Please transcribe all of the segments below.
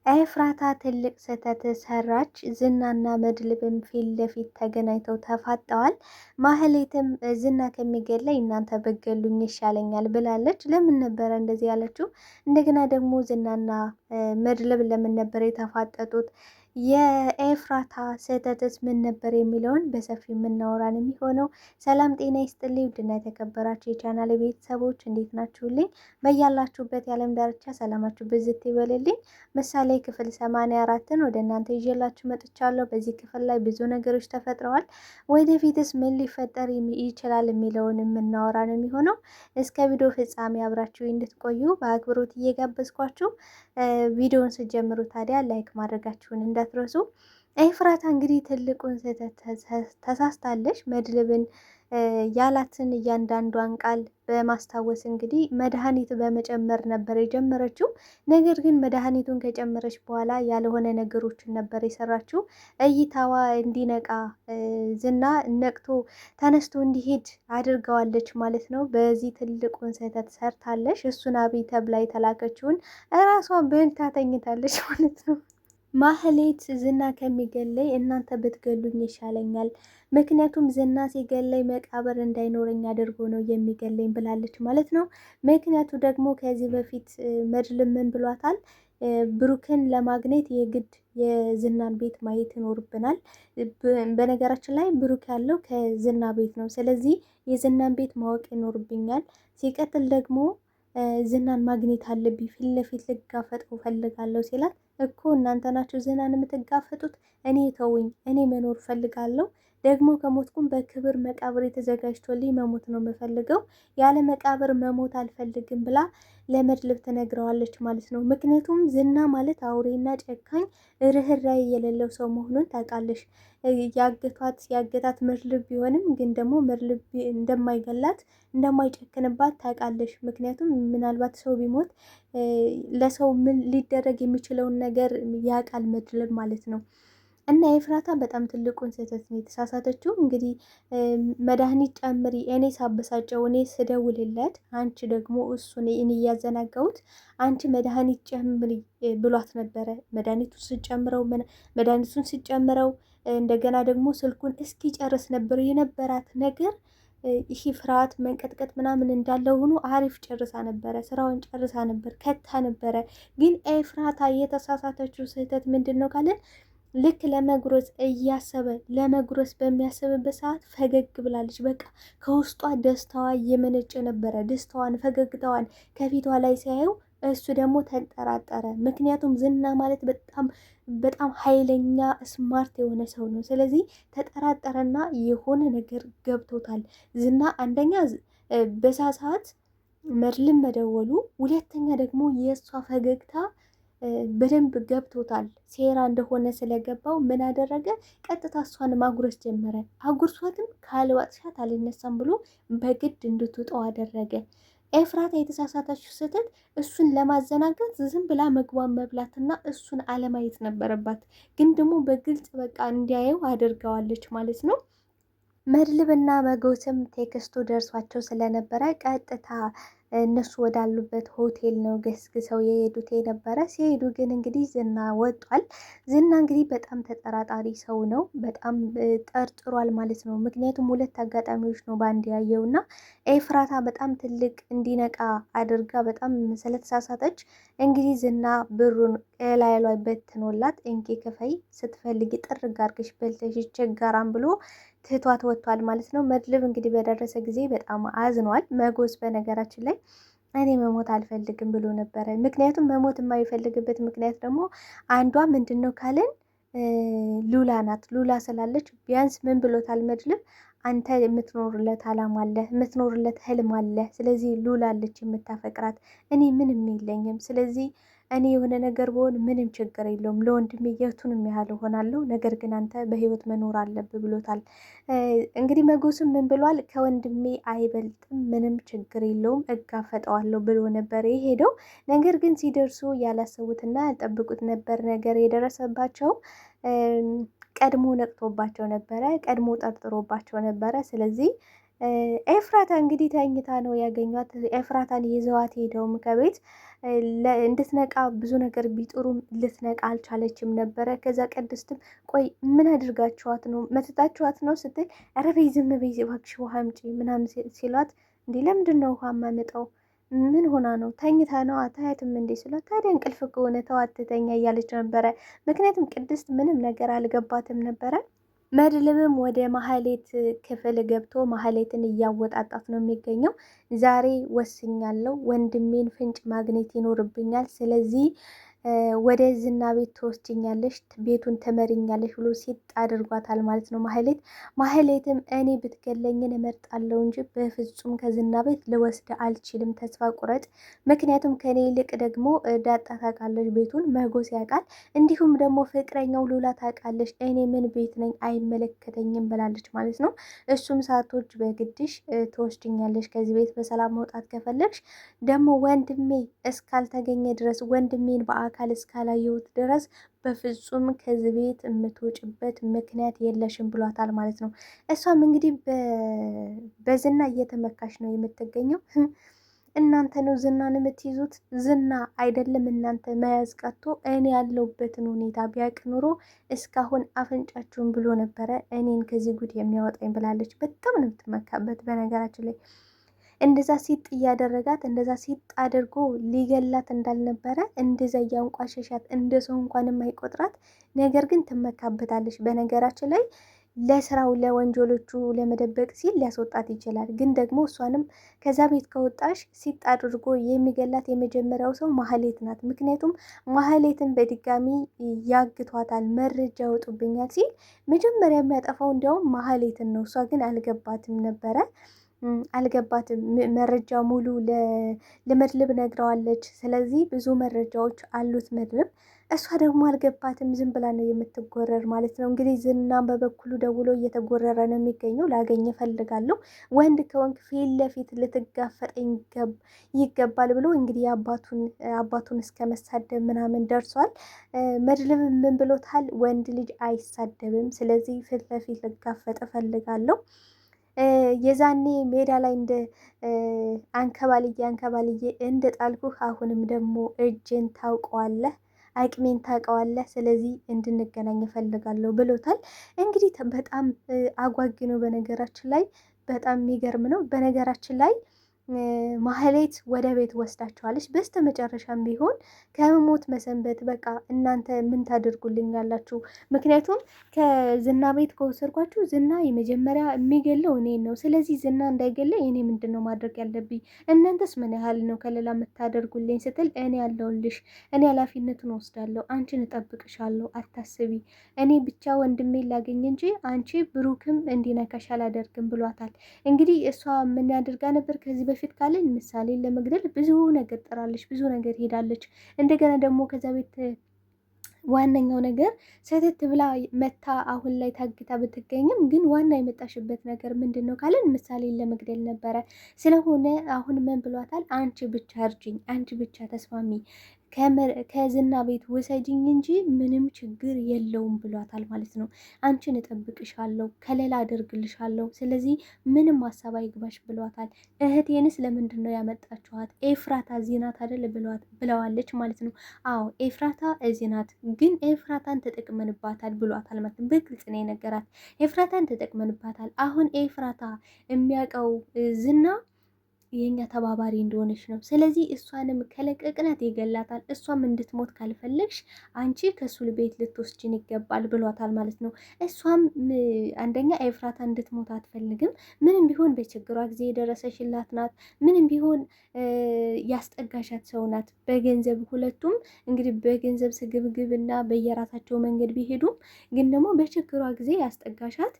ኤፍራታ ትልቅ ስህተት ሰራች። ዝናና መድብልም ፊት ለፊት ተገናኝተው ተፋጠዋል። ማህሌትም ዝና ከሚገለኝ እናንተ በገሉኝ ይሻለኛል ብላለች። ለምን ነበረ እንደዚህ ያለችው? እንደገና ደግሞ ዝናና መድብል ለምን ነበር የተፋጠጡት? የኤፍራታ ስህተትስ ምን ነበር የሚለውን በሰፊው የምናወራን የሚሆነው። ሰላም ጤና ይስጥልኝ ውድና የተከበራችሁ የቻናል ቤተሰቦች እንዴት ናችሁልኝ? በያላችሁበት የዓለም ዳርቻ ሰላማችሁ ብዝት ይበልልኝ። ምሳሌ ክፍል 84ን ወደ እናንተ ይዤላችሁ መጥቻለሁ። በዚህ ክፍል ላይ ብዙ ነገሮች ተፈጥረዋል። ወደፊትስ ምን ሊፈጠር ይችላል የሚለውን የምናወራ ነው የሚሆነው። እስከ ቪዲዮ ፍጻሜ አብራችሁ እንድትቆዩ በአክብሮት እየጋበዝኳችሁ ቪዲዮውን ስትጀምሩ ታዲያ ላይክ ማድረጋችሁን እንዳትረሱ። ኤፍራታ እንግዲህ ትልቁን ስህተት ተሳስታለች። መድብልን ያላትን እያንዳንዷን ቃል በማስታወስ እንግዲህ መድኃኒት በመጨመር ነበር የጀመረችው። ነገር ግን መድኃኒቱን ከጨመረች በኋላ ያልሆነ ነገሮችን ነበር የሰራችው። እይታዋ እንዲነቃ ዝና ነቅቶ ተነስቶ እንዲሄድ አድርገዋለች ማለት ነው። በዚህ ትልቁን ስህተት ሰርታለች። እሱን አብይ ተብላ የተላከችውን እራሷን በልታ ተኝታለች ማለት ነው። ማህሌት ዝና ከሚገለይ እናንተ ብትገሉኝ ይሻለኛል፣ ምክንያቱም ዝና ሲገለይ መቃብር እንዳይኖረኝ አድርጎ ነው የሚገለኝ ብላለች ማለት ነው። ምክንያቱ ደግሞ ከዚህ በፊት መድብል ምን ብሏታል? ብሩክን ለማግኘት የግድ የዝናን ቤት ማየት ይኖርብናል። በነገራችን ላይ ብሩክ ያለው ከዝና ቤት ነው። ስለዚህ የዝናን ቤት ማወቅ ይኖርብኛል። ሲቀጥል ደግሞ ዝናን ማግኘት አለብኝ፣ ፊት ለፊት ልጋፈጠው ፈልጋለሁ ሲላት እኮ እናንተ ናችሁ ዝናን የምትጋፈጡት፣ እኔ ተውኝ፣ እኔ መኖር ፈልጋለሁ፣ ደግሞ ከሞትኩም በክብር መቃብር የተዘጋጅቶልኝ መሞት ነው የምፈልገው፣ ያለ መቃብር መሞት አልፈልግም ብላ ለመድብል ትነግረዋለች ማለት ነው። ምክንያቱም ዝና ማለት አውሬና ጨካኝ ርህራሄ የሌለው ሰው መሆኑን ታውቃለች። ያገታት መድብል ቢሆንም ግን ደግሞ መድብል እንደማይገላት እንደማይጨክንባት ታውቃለች። ምክንያቱም ምናልባት ሰው ቢሞት ለሰው ምን ሊደረግ የሚችለውን ነገር ያውቃል መድብል ማለት ነው። እና ኤፍራታ በጣም ትልቁን ስህተት ነው የተሳሳተችው። እንግዲህ መድኃኒት ጨምሪ፣ እኔ ሳበሳጨው፣ እኔ ስደውልለት፣ አንቺ ደግሞ እሱን እኔ እያዘናጋሁት አንቺ መድኃኒት ጨምሪ ብሏት ነበረ። መድኃኒቱን ስጨምረው እንደገና ደግሞ ስልኩን እስኪጨርስ ነበር የነበራት ነገር። ይህ ፍርሃት መንቀጥቀጥ ምናምን እንዳለው ሆኖ አሪፍ ጨርሳ ነበረ፣ ስራውን ጨርሳ ነበር፣ ከታ ነበረ። ግን ኤፍራታ የተሳሳተችው ስህተት ምንድን ነው ካለን ልክ ለመጉረስ እያሰበ ለመጉረስ በሚያስብበት ሰዓት ፈገግ ብላለች። በቃ ከውስጧ ደስታዋ እየመነጨ ነበረ። ደስታዋን ፈገግታዋን ከፊቷ ላይ ሲያየው እሱ ደግሞ ተንጠራጠረ። ምክንያቱም ዝና ማለት በጣም ኃይለኛ ስማርት የሆነ ሰው ነው። ስለዚህ ተጠራጠረና የሆነ ነገር ገብቶታል። ዝና አንደኛ በዛ ሰዓት መድብልን መደወሉ፣ ሁለተኛ ደግሞ የእሷ ፈገግታ በደንብ ገብቶታል። ሴራ እንደሆነ ስለገባው ምን አደረገ? ቀጥታ እሷን ማጉረስ ጀመረ። አጉርሷትም ካልዋጥሻት አልነሳም ብሎ በግድ እንድትውጠው አደረገ። ኤፍራታ የተሳሳተችው ስህተት እሱን ለማዘናጋት ዝም ብላ ምግቧን መብላትና እሱን አለማየት ነበረባት። ግን ደግሞ በግልጽ በቃ እንዲያየው አድርገዋለች ማለት ነው። መድብልና መጎስም ቴክስቱ ደርሷቸው ስለነበረ ቀጥታ እነሱ ወዳሉበት ሆቴል ነው ገስግሰው የሄዱት የነበረ። ሲሄዱ ግን እንግዲህ ዝና ወጧል። ዝና እንግዲህ በጣም ተጠራጣሪ ሰው ነው። በጣም ጠርጥሯል ማለት ነው። ምክንያቱም ሁለት አጋጣሚዎች ነው በአንድ ያየውና ኤፍራታ በጣም ትልቅ እንዲነቃ አድርጋ በጣም ስለተሳሳተች እንግዲህ ዝና ብሩን ላይ ላይ በትኖላት እንኪ ክፈይ ስትፈልጊ ጥርግ አድርገሽ በልተሽ ይቸገራም ብሎ ትቷት ወጥቷል ማለት ነው። መድብል እንግዲህ በደረሰ ጊዜ በጣም አዝኗል። መጎስ በነገራችን ላይ እኔ መሞት አልፈልግም ብሎ ነበረ። ምክንያቱም መሞት የማይፈልግበት ምክንያት ደግሞ አንዷ ምንድን ነው ካለን ሉላ ናት። ሉላ ስላለች ቢያንስ ምን ብሎታል መድብል? አንተ የምትኖርለት አላማ አለ፣ የምትኖርለት ህልም አለ። ስለዚህ ሉላ አለች የምታፈቅራት፣ እኔ ምንም የለኝም። ስለዚህ እኔ የሆነ ነገር በሆን ምንም ችግር የለውም፣ ለወንድሜ የቱንም ያህል እሆናለሁ፣ ነገር ግን አንተ በህይወት መኖር አለብህ ብሎታል። እንግዲህ መጎስም ምን ብሏል? ከወንድሜ አይበልጥም፣ ምንም ችግር የለውም፣ እጋፈጠዋለሁ ብሎ ነበር የሄደው። ነገር ግን ሲደርሱ ያላሰቡትና ያልጠብቁት ነበር ነገር የደረሰባቸው። ቀድሞ ነቅቶባቸው ነበረ፣ ቀድሞ ጠርጥሮባቸው ነበረ። ስለዚህ ኤፍራታ እንግዲህ ተኝታ ነው ያገኟት። ኤፍራታን ይዘዋት ሄደውም ከቤት እንድትነቃ ብዙ ነገር ቢጥሩም ልትነቃ አልቻለችም ነበረ። ከዛ ቅድስትም ቆይ ምን አድርጋችኋት ነው መትታችኋት ነው ስትል ኧረ በይ ዝም በይ እባክሽ ውሃ አምጪ ምናምን ሲሏት እንዲህ ለምንድን ነው ውሃ የማመጣው ምን ሆና ነው ተኝታ ነው አታያትም እንዴ ስሏት ታዲያ እንቅልፍ ከሆነ ተዋትተኛ እያለች ነበረ። ምክንያቱም ቅድስት ምንም ነገር አልገባትም ነበረ። መድልብም ወደ ማህሌት ክፍል ገብቶ ማህሌትን እያወጣጣት ነው የሚገኘው። ዛሬ ወስኛለሁ፣ ወንድሜን ፍንጭ ማግኘት ይኖርብኛል። ስለዚህ ወደ ዝና ቤት ትወስጅኛለሽ፣ ቤቱን ትመሪኛለሽ ብሎ ሲጥ አድርጓታል ማለት ነው ማህሌት። ማህሌትም እኔ ብትገለኝን እመርጣለሁ እንጂ በፍጹም ከዝና ቤት ልወስድ አልችልም፣ ተስፋ ቁረጥ። ምክንያቱም ከኔ ይልቅ ደግሞ ዳጣ ታውቃለች፣ ቤቱን መጎስ ያውቃል፣ እንዲሁም ደግሞ ፍቅረኛው ሉላ ታውቃለች። እኔ ምን ቤት ነኝ አይመለከተኝም ብላለች ማለት ነው። እሱም ሳቶች በግድሽ ትወስድኛለሽ፣ ከዚህ ቤት በሰላም መውጣት ከፈለግሽ ደግሞ ወንድሜ እስካልተገኘ ድረስ ወንድሜን በአካል እስካላየሁት ድረስ በፍጹም ከዚህ ቤት የምትወጭበት ምክንያት የለሽም ብሏታል ማለት ነው። እሷም እንግዲህ በዝና እየተመካሽ ነው የምትገኘው። እናንተ ነው ዝናን የምትይዙት። ዝና አይደለም እናንተ መያዝ ቀርቶ እኔ ያለሁበትን ሁኔታ ቢያውቅ ኑሮ እስካሁን አፍንጫችሁን ብሎ ነበረ እኔን ከዚህ ጉድ የሚያወጣኝ ብላለች። በጣም ነው የምትመካበት በነገራችን ላይ እንደዛ ሲጥ እያደረጋት እንደዛ ሲጥ አድርጎ ሊገላት እንዳልነበረ እንደዛ እያንቋሸሻት እንደ ሰው እንኳን የማይቆጥራት ነገር ግን ትመካበታለች። በነገራችን ላይ ለስራው ለወንጀሎቹ ለመደበቅ ሲል ሊያስወጣት ይችላል። ግን ደግሞ እሷንም ከዛ ቤት ከወጣሽ ሲጥ አድርጎ የሚገላት የመጀመሪያው ሰው ማህሌት ናት። ምክንያቱም ማህሌትን በድጋሚ ያግቷታል፣ መረጃ ያወጡብኛል ሲል መጀመሪያ የሚያጠፋው እንዲያውም ማህሌትን ነው። እሷ ግን አልገባትም ነበረ አልገባትም። መረጃ ሙሉ ለመድልብ ነግረዋለች። ስለዚህ ብዙ መረጃዎች አሉት መድልብ። እሷ ደግሞ አልገባትም። ዝም ብላ ነው የምትጎረር ማለት ነው። እንግዲህ ዝናን በበኩሉ ደውሎ እየተጎረረ ነው የሚገኘው። ላገኘ እፈልጋለሁ፣ ወንድ ከወንክ ፊት ለፊት ልትጋፈጠኝ ይገባል ብሎ እንግዲህ አባቱን እስከ መሳደብ ምናምን ደርሷል። መድልብ ምን ብሎታል? ወንድ ልጅ አይሳደብም። ስለዚህ ፊት ለፊት ልጋፈጥ እፈልጋለሁ። የዛኔ ሜዳ ላይ እንደ አንከባልዬ እንደ ጣልኩህ አሁንም ደግሞ እጄን ታውቀዋለህ፣ አቅሜን ታውቀዋለህ። ስለዚህ እንድንገናኝ እፈልጋለሁ ብሎታል። እንግዲህ በጣም አጓጊ ነው። በነገራችን ላይ በጣም የሚገርም ነው። በነገራችን ላይ ማህሌት ወደ ቤት ወስዳቸዋለች። በስተ መጨረሻም ቢሆን ከመሞት መሰንበት በቃ እናንተ ምን ታደርጉልኛላችሁ? ምክንያቱም ከዝና ቤት ከወሰድኳችሁ ዝና የመጀመሪያ የሚገለው እኔን ነው። ስለዚህ ዝና እንዳይገለኝ እኔ ምንድን ነው ማድረግ ያለብኝ? እናንተስ ምን ያህል ነው ከሌላ የምታደርጉልኝ ስትል እኔ ያለሁልሽ፣ እኔ ኃላፊነቱን ወስዳለሁ፣ አንቺን እጠብቅሻለሁ፣ አታስቢ። እኔ ብቻ ወንድሜ ላገኝ እንጂ አንቺ ብሩክም እንዲነካሽ አላደርግም ብሏታል። እንግዲህ እሷ ምን ያደርጋ ነበር ከዚህ በፊት ካለን ምሳሌ ለመግደል ብዙ ነገር ጥራለች፣ ብዙ ነገር ሄዳለች። እንደገና ደግሞ ከዛ ቤት ዋነኛው ነገር ሰተት ብላ መታ አሁን ላይ ታግታ ብትገኝም ግን ዋና የመጣሽበት ነገር ምንድን ነው ካለን ምሳሌን ለመግደል ነበረ። ስለሆነ አሁን ምን ብሏታል? አንቺ ብቻ እርጅኝ፣ አንቺ ብቻ ተስማሚ፣ ከዝና ቤት ውሰጅኝ እንጂ ምንም ችግር የለውም ብሏታል ማለት ነው። አንቺን እጠብቅሻለሁ፣ ከሌላ አደርግልሻለሁ፣ ስለዚህ ምንም ሀሳብ አይግባሽ ብሏታል። እህቴንስ ለምንድን ነው ያመጣችኋት? ኤፍራታ እዚህ ናት አይደል ብለዋለች ማለት ነው። አዎ ኤፍራታ እዚህ ናት፣ ግን ኤፍራታን ተጠቅመንባታል ብሏታል ማለት ነው። በግልጽ ነው የነገራት። ኤፍራታን ተጠቅመንባታል። አሁን ኤፍራታ የሚያውቀው ዝና የኛ ተባባሪ እንደሆነች ነው። ስለዚህ እሷንም ከለቀቅናት ይገላታል። እሷም እንድትሞት ካልፈለግሽ አንቺ ከሱ ቤት ልትወስጂን ይገባል ብሏታል ማለት ነው። እሷም አንደኛ ኤፍራታ እንድትሞት አትፈልግም። ምንም ቢሆን በችግሯ ጊዜ የደረሰሽላት ናት። ምንም ቢሆን ያስጠጋሻት ሰው ናት። በገንዘብ ሁለቱም እንግዲህ በገንዘብ ስግብግብ እና በየራሳቸው መንገድ ቢሄዱም ግን ደግሞ በችግሯ ጊዜ ያስጠጋሻት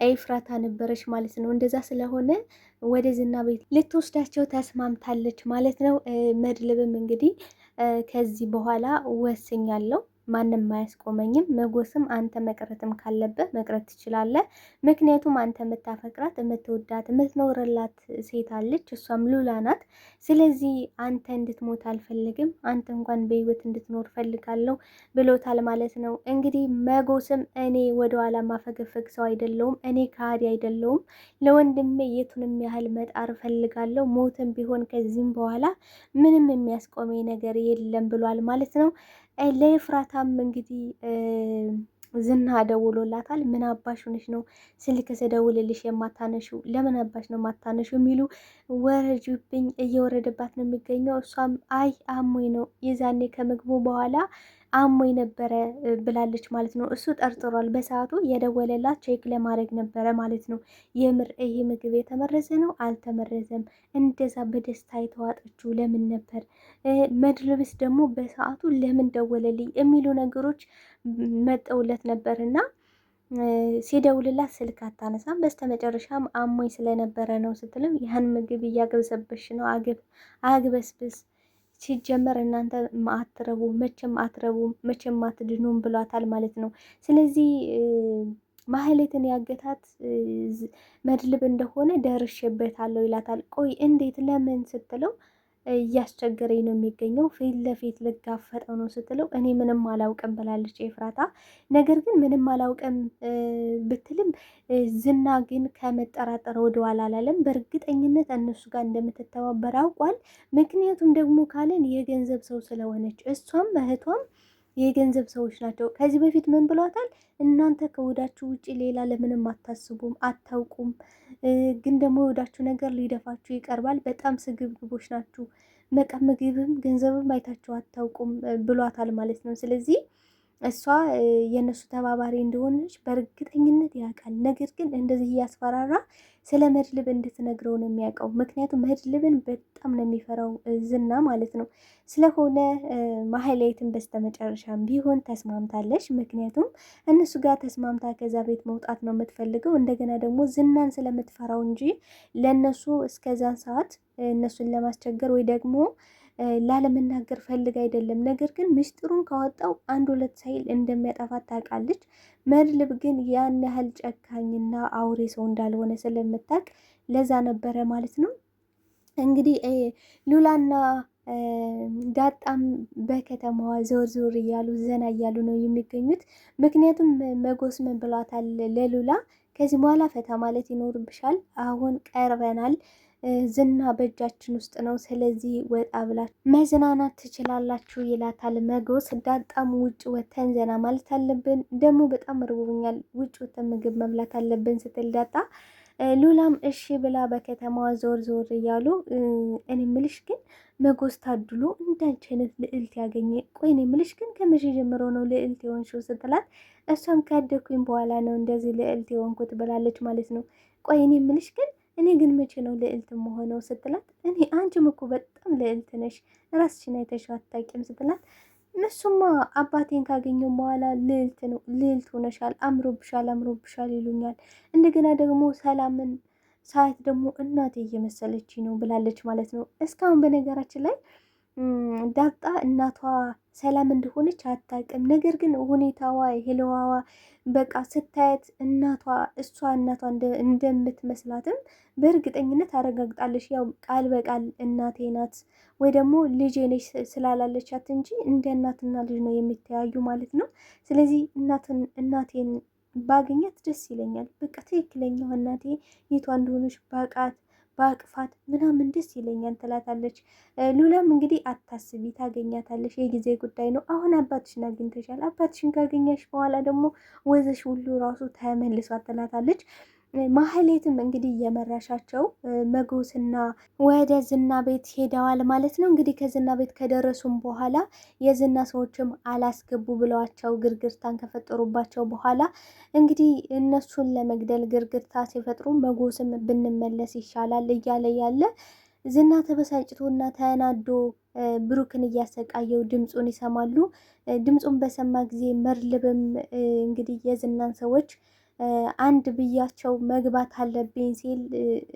ኤፍራታ ነበረች ማለት ነው። እንደዛ ስለሆነ ወደ ዝና ቤት ልትወስዳቸው ተስማምታለች ማለት ነው። መድልብም እንግዲህ ከዚህ በኋላ ወስኛለሁ ማንም አያስቆመኝም። መጎስም አንተ መቅረትም ካለብህ መቅረት ትችላለህ። ምክንያቱም አንተ የምታፈቅራት የምትወዳት የምትኖርላት ሴት አለች፣ እሷም ሉላ ናት። ስለዚህ አንተ እንድትሞት አልፈልግም፣ አንተ እንኳን በህይወት እንድትኖር ፈልጋለሁ ብሎታል ማለት ነው። እንግዲህ መጎስም እኔ ወደኋላ ማፈገፈግ ሰው አይደለውም፣ እኔ ከሃዲ አይደለውም፣ ለወንድሜ የቱንም ያህል መጣር ፈልጋለሁ፣ ሞትም ቢሆን ከዚህም በኋላ ምንም የሚያስቆመኝ ነገር የለም ብሏል ማለት ነው። ለኤፍራታም እንግዲህ ዝና ደውሎላታል። ምን አባሽ ሆነሽ ነው ስልክ ስደውልልሽ የማታነሺው? ለምን አባሽ ነው የማታነሺው? የሚሉ ወረጁብኝ እየወረደባት ነው የሚገኘው። እሷም አይ አሞኝ ነው የዛኔ ከምግቡ በኋላ አሞኝ ነበረ ብላለች ማለት ነው። እሱ ጠርጥሯል። በሰዓቱ የደወለላት ቼክ ለማድረግ ነበረ ማለት ነው። የምር ይሄ ምግብ የተመረዘ ነው አልተመረዘም? እንደዛ በደስታ የተዋጠችው ለምን ነበር? መድብልስ ደግሞ በሰዓቱ ለምን ደወለልኝ? የሚሉ ነገሮች መጠውለት ነበር እና ሲደውልላት ስልክ አታነሳም። በስተመጨረሻም አሞኝ ስለነበረ ነው ስትልም ያን ምግብ እያገበሰበሽ ነው አግበስብስ ሲጀመር እናንተ አትረቡ መቼም አትረቡም መቼም አትድኑም ብሏታል ማለት ነው። ስለዚህ ማህሌትን ያገታት መድብል እንደሆነ ደርሼበታለሁ ይላታል። ቆይ እንዴት ለምን ስትለው እያስቸገረኝ ነው የሚገኘው ፊት ለፊት ልጋፈጠው ነው ስትለው እኔ ምንም አላውቅም ብላለች ኤፍራታ። ነገር ግን ምንም አላውቅም ብትልም ዝና ግን ከመጠራጠር ወደኋላ አላለም። በእርግጠኝነት እነሱ ጋር እንደምትተባበር አውቋል። ምክንያቱም ደግሞ ካለን የገንዘብ ሰው ስለሆነች እሷም እህቷም የገንዘብ ሰዎች ናቸው። ከዚህ በፊት ምን ብሏታል? እናንተ ከወዳችሁ ውጭ ሌላ ለምንም አታስቡም አታውቁም፣ ግን ደግሞ የወዳችሁ ነገር ሊደፋችሁ ይቀርባል፣ በጣም ስግብግቦች ናችሁ፣ በቃ ምግብም ገንዘብም አይታችሁ አታውቁም ብሏታል ማለት ነው። ስለዚህ እሷ የእነሱ ተባባሪ እንደሆነች በእርግጠኝነት ያውቃል። ነገር ግን እንደዚህ እያስፈራራ ስለ መድብል እንድትነግረው ነው የሚያውቀው። ምክንያቱም መድብልን በጣም ነው የሚፈራው ዝና ማለት ነው። ስለሆነ ማህሌትን በስተመጨረሻም ቢሆን ተስማምታለች። ምክንያቱም እነሱ ጋር ተስማምታ ከዛ ቤት መውጣት ነው የምትፈልገው። እንደገና ደግሞ ዝናን ስለምትፈራው እንጂ ለእነሱ እስከዛን ሰዓት እነሱን ለማስቸገር ወይ ደግሞ ላለመናገር ፈልግ አይደለም። ነገር ግን ምስጢሩን ካወጣው አንድ ሁለት ሳይል እንደሚያጠፋት ታውቃለች። መድብል ግን ያን ያህል ጨካኝና አውሬ ሰው እንዳልሆነ ስለምታውቅ ለዛ ነበረ ማለት ነው። እንግዲህ ሉላና ዳጣም በከተማዋ ዞር ዞር እያሉ ዘና እያሉ ነው የሚገኙት። ምክንያቱም መጎስ ምን ብሏታል ለሉላ? ከዚህ በኋላ ፈታ ማለት ይኖርብሻል፣ አሁን ቀርበናል፣ ዝና በእጃችን ውስጥ ነው፣ ስለዚህ ወጣ ብላችሁ መዝናናት ትችላላችሁ ይላታል መጎስ። ዳጣም ውጭ ወተን ዘና ማለት አለብን፣ ደግሞ በጣም ርቦኛል፣ ውጭ ወተን ምግብ መብላት አለብን ስትል ዳጣ ሉላም እሺ ብላ በከተማዋ ዞር ዞር እያሉ እኔ ምልሽ ግን መጎስ ታድሎ እንዳንቺ አይነት ልዕልት ያገኘ። ቆይ እኔ ምልሽ ግን ከመቼ ጀምሮ ነው ልዕልት የሆንሽው ስትላት እሷም ካደኩኝ በኋላ ነው እንደዚህ ልዕልት የሆንኩት ብላለች ማለት ነው። ቆይ እኔ ምልሽ ግን እኔ ግን መቼ ነው ልዕልት መሆነው ስትላት እኔ አንቺም እኮ በጣም ልዕልት ነሽ ራስሽን አይተሽው አታውቂም ስትላት እነሱማ አባቴን ካገኘው በኋላ ልዕልት ሆነሻል፣ አምሮብሻል ይሉኛል። እንደገና ደግሞ ሰላምን ሰዓት ደግሞ እናቴ እየመሰለች ነው ብላለች ማለት ነው። እስካሁን በነገራችን ላይ ዳጣ እናቷ ሰላም እንደሆነች አታውቅም። ነገር ግን ሁኔታዋ ሄለዋዋ በቃ ስታየት እሷ እናቷ እንደምትመስላትም በእርግጠኝነት አረጋግጣለች። ያው ቃል በቃል እናቴ ናት ወይ ደግሞ ልጄ ነች ስላላለቻት እንጂ እንደ እናትና ልጅ ነው የሚተያዩ ማለት ነው። ስለዚህ እናቴን ባገኛት ደስ ይለኛል። በቃ ትክክለኛው እናቴ የቷ እንደሆነች በአቅፋት ምናምን ደስ ይለኛል ትላታለች። ሉላም እንግዲህ አታስቢ ታገኛታለሽ፣ የጊዜ ጉዳይ ነው። አሁን አባትሽን አግኝተሻል፣ አባትሽን ካገኘሽ በኋላ ደግሞ ወዘሽ ሁሉ ራሱ ተመልሷል ትላታለች። ማህሌትም እንግዲህ እየመራሻቸው መጎስና ወደ ዝና ቤት ሄደዋል ማለት ነው። እንግዲህ ከዝና ቤት ከደረሱም በኋላ የዝና ሰዎችም አላስገቡ ብለዋቸው ግርግርታን ከፈጠሩባቸው በኋላ እንግዲህ እነሱን ለመግደል ግርግርታ ሲፈጥሩ መጎስም ብንመለስ ይሻላል እያለ ያለ ዝና ተበሳጭቶና ተናዶ ብሩክን እያሰቃየው ድምፁን ይሰማሉ። ድምፁን በሰማ ጊዜ መድብልም እንግዲህ የዝናን ሰዎች አንድ ብያቸው መግባት አለብኝ ሲል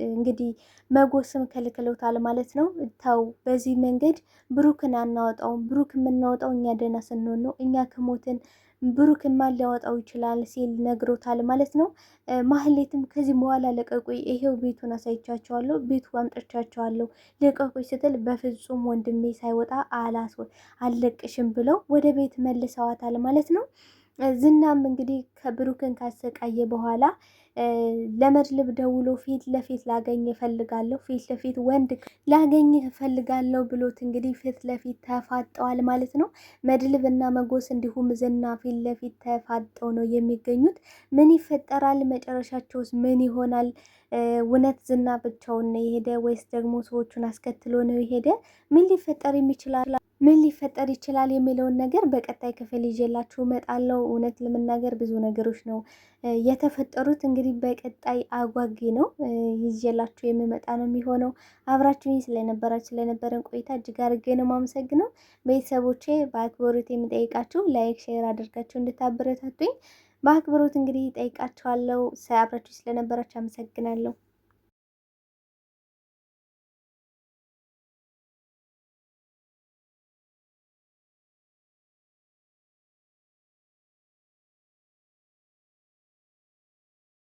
እንግዲህ መጎስም ከልክሎታል ማለት ነው። ተው በዚህ መንገድ ብሩክን አናወጣውም፣ ብሩክ የምናወጣው እኛ ደህና ስንሆን ነው፣ እኛ ከሞትን ብሩክን ማን ሊያወጣው ይችላል ሲል ነግሮታል ማለት ነው። ማህሌትም ከዚህ በኋላ ለቀቁኝ፣ ይሄው ቤቱን አሳይቻቸዋለሁ፣ ቤቱ አምጥቻቸዋለሁ፣ ለቀቁኝ ስትል በፍጹም ወንድሜ ሳይወጣ አልለቅሽም ብለው ወደ ቤት መልሰዋታል ማለት ነው። ዝናም እንግዲህ ከብሩክን ካሰቃየ በኋላ ለመድልብ ደውሎ ፊት ለፊት ላገኝ እፈልጋለሁ፣ ፊት ለፊት ወንድ ላገኝ እፈልጋለሁ ብሎት እንግዲህ ፊት ለፊት ተፋጠዋል ማለት ነው። መድልብ እና መጎስ እንዲሁም ዝና ፊት ለፊት ተፋጠው ነው የሚገኙት። ምን ይፈጠራል? መጨረሻቸውስ ምን ይሆናል? እውነት ዝና ብቻውን ነው የሄደ ወይስ ደግሞ ሰዎቹን አስከትሎ ነው የሄደ? ምን ሊፈጠር ይችላል የሚለውን ነገር በቀጣይ ክፍል ይዤላችሁ እመጣለሁ። እውነት ለመናገር ብዙ ነገሮች ነው የተፈጠሩት። እንግዲህ በቀጣይ አጓጊ ነው ይዤላችሁ የምመጣ ነው የሚሆነው። አብራችሁኝ ስለነበረን ቆይታ እጅግ አድርጌ ነው የማመሰግነው። ቤተሰቦቼ በአክብሮት የሚጠይቃችሁ ላይክ፣ ሼር አድርጋችሁ እንድታበረታቱኝ በአክብሮት እንግዲህ ጠይቃችኋለሁ። አብራችሁ ስለነበራችሁ አመሰግናለሁ።